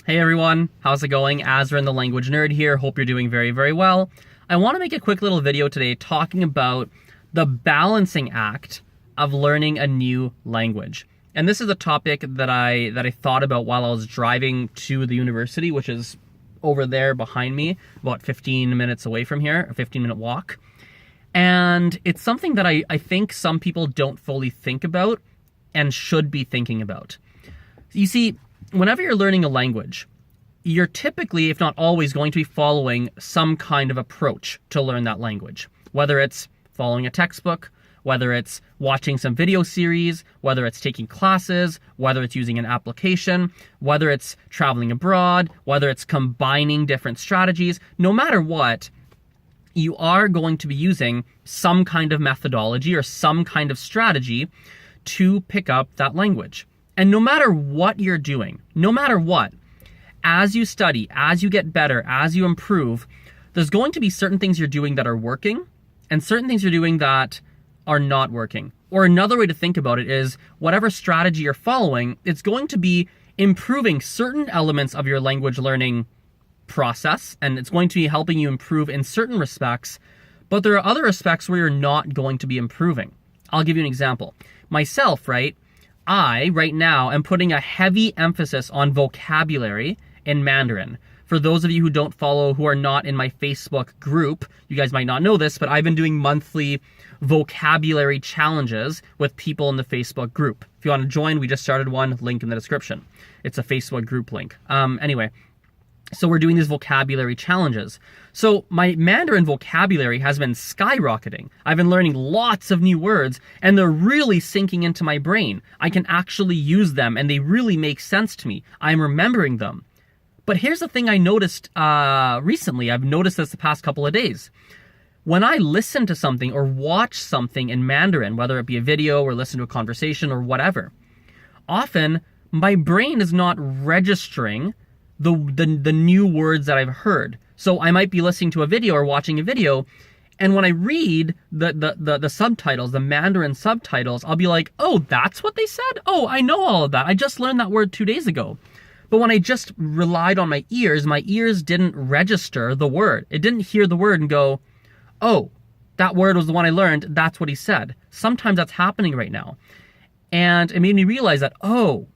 Hey everyone, how's it going? Azren, the language nerd here. Hope you're doing very, very well. I want to make a quick little video today talking about the balancing act of learning a new language. And this is a topic that I thought about while I was driving to the university, which is over there behind me, about 15 minutes away from here, a 15-minute walk. And it's something that I think some people don't fully think about and should be thinking about. You see, whenever you're learning a language, you're typically, if not always, going to be following some kind of approach to learn that language. Whether it's following a textbook, whether it's watching some video series, whether it's taking classes, whether it's using an application, whether it's traveling abroad, whether it's combining different strategies, no matter what, you are going to be using some kind of methodology or some kind of strategy to pick up that language. And no matter what you're doing, no matter what, as you study, as you get better, as you improve, there's going to be certain things you're doing that are working and certain things you're doing that are not working. Or another way to think about it is whatever strategy you're following, it's going to be improving certain elements of your language learning process, and it's going to be helping you improve in certain respects, but there are other aspects where you're not going to be improving. I'll give you an example. Myself, right now am putting a heavy emphasis on vocabulary in Mandarin. For those of you who don't follow, who are not in my Facebook group, you guys might not know this, but I've been doing monthly vocabulary challenges with people in the Facebook group. If you want to join, we just started one, link in the description. It's a Facebook group link. Anyway, so we're doing these vocabulary challenges. So my Mandarin vocabulary has been skyrocketing. I've been learning lots of new words and they're really sinking into my brain. I can actually use them and they really make sense to me. I'm remembering them. But here's the thing I noticed recently. I've noticed this the past couple of days. When I listen to something or watch something in Mandarin, whether it be a video or listen to a conversation or whatever, often my brain is not registering the new words that I've heard. So I might be listening to a video or watching a video, and when I read the subtitles, the Mandarin subtitles, I'll be like, oh, that's what they said? Oh, I know all of that. I just learned that word 2 days ago. But when I just relied on my ears didn't register the word. It didn't hear the word and go, oh, that word was the one I learned. That's what he said. Sometimes that's happening right now. And it made me realize that, oh,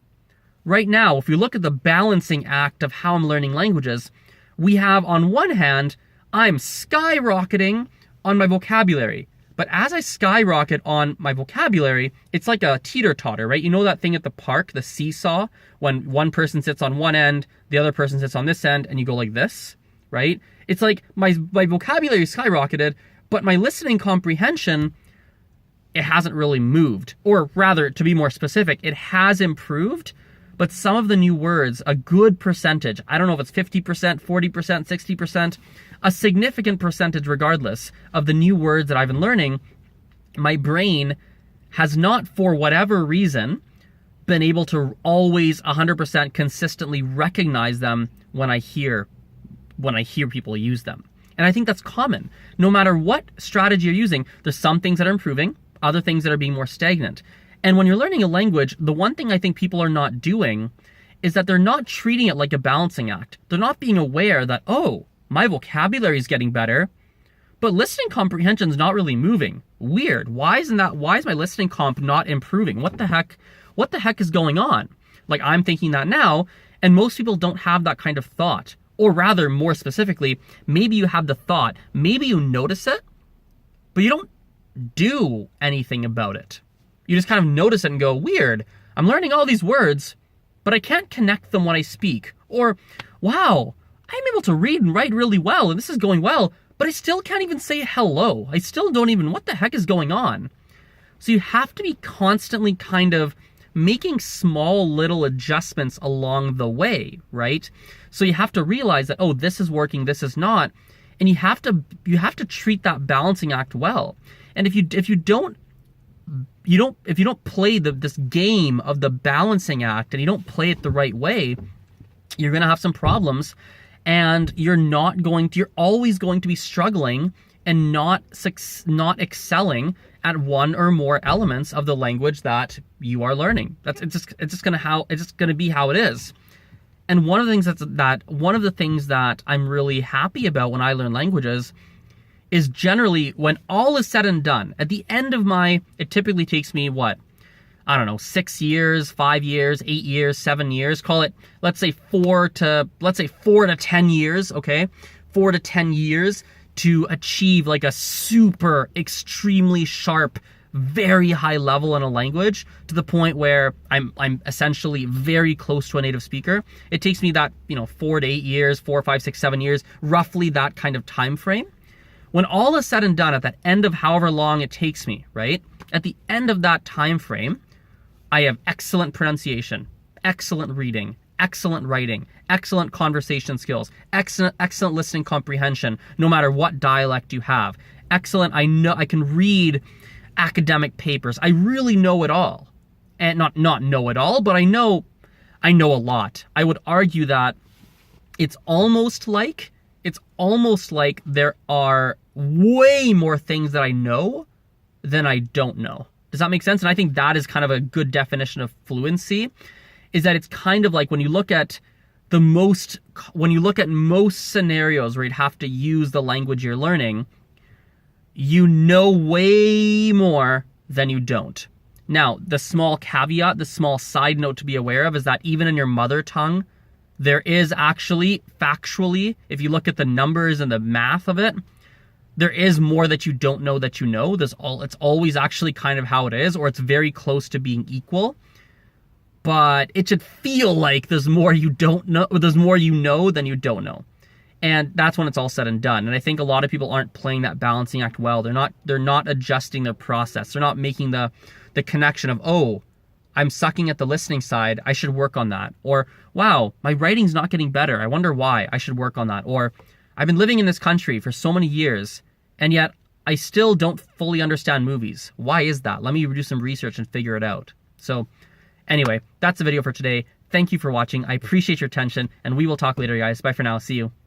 right now, if you look at the balancing act of how I'm learning languages, we have on one hand, I'm skyrocketing on my vocabulary. But as I skyrocket on my vocabulary, it's like a teeter-totter, right? You know that thing at the park, the seesaw, when one person sits on one end, the other person sits on this end, and you go like this, right? It's like my vocabulary skyrocketed, but my listening comprehension, it hasn't really moved. Or rather, to be more specific, it has improved, but some of the new words, a good percentage, I don't know if it's 50%, 40%, 60%, a significant percentage regardless of the new words that I've been learning, my brain has not, for whatever reason, been able to always 100% consistently recognize them when I hear people use them. And I think that's common. No matter what strategy you're using, there's some things that are improving, other things that are being more stagnant. And when you're learning a language, the one thing I think people are not doing is that they're not treating it like a balancing act. They're not being aware that, oh, my vocabulary is getting better, but listening comprehension is not really moving. Weird. Why is my listening comp not improving? What the heck is going on? Like, I'm thinking that now, and most people don't have that kind of thought. Or rather, more specifically, maybe you have the thought, maybe you notice it, but you don't do anything about it. You just kind of notice it and go, weird, I'm learning all these words, but I can't connect them when I speak. Or, wow, I'm able to read and write really well, and this is going well, but I still can't even say hello. I still don't even, what the heck is going on? So you have to be constantly kind of making small little adjustments along the way, right? So you have to realize that, oh, this is working, this is not, and you have to treat that balancing act well. And if you don't play this game of the balancing act and you don't play it the right way, you're going to have some problems, and you're always going to be struggling and not excelling at one or more elements of the language that you are learning. It's just gonna be how it is. And one of the things that I'm really happy about when I learn languages is generally when all is said and done, at the end of it typically takes me what? I don't know, 6 years, 5 years, 8 years, 7 years, call it, let's say 4 to 10 years, okay? 4 to 10 years to achieve like a super extremely sharp, very high level in a language to the point where I'm essentially very close to a native speaker. It takes me that, 4 to 8 years, 4, 5, 6, 7 years, roughly that kind of time frame. When all is said and done at that end of however long it takes me, right? At the end of that time frame, I have excellent pronunciation, excellent reading, excellent writing, excellent conversation skills, excellent listening comprehension, no matter what dialect you have. Excellent, I can read academic papers. I really know it all. And not know it all, but I know a lot. I would argue that it's almost like there are way more things that I know than I don't know. Does that make sense? And I think that is kind of a good definition of fluency, is that it's kind of like when you look at most scenarios where you'd have to use the language you're learning, you know way more than you don't. Now, the small caveat, the small side note to be aware of is that even in your mother tongue, there is actually, factually, if you look at the numbers and the math of it, there is more that you don't know that you know. It's always actually kind of how it is, or it's very close to being equal. But it should feel like there's more you know than you don't know. And that's when it's all said and done. And I think a lot of people aren't playing that balancing act well. They're not adjusting their process. They're not making the connection of, oh, I'm sucking at the listening side, I should work on that. Or, wow, my writing's not getting better, I wonder why, I should work on that. Or, I've been living in this country for so many years, and yet I still don't fully understand movies. Why is that? Let me do some research and figure it out. So anyway, that's the video for today. Thank you for watching. I appreciate your attention, and we will talk later, guys. Bye for now. See you.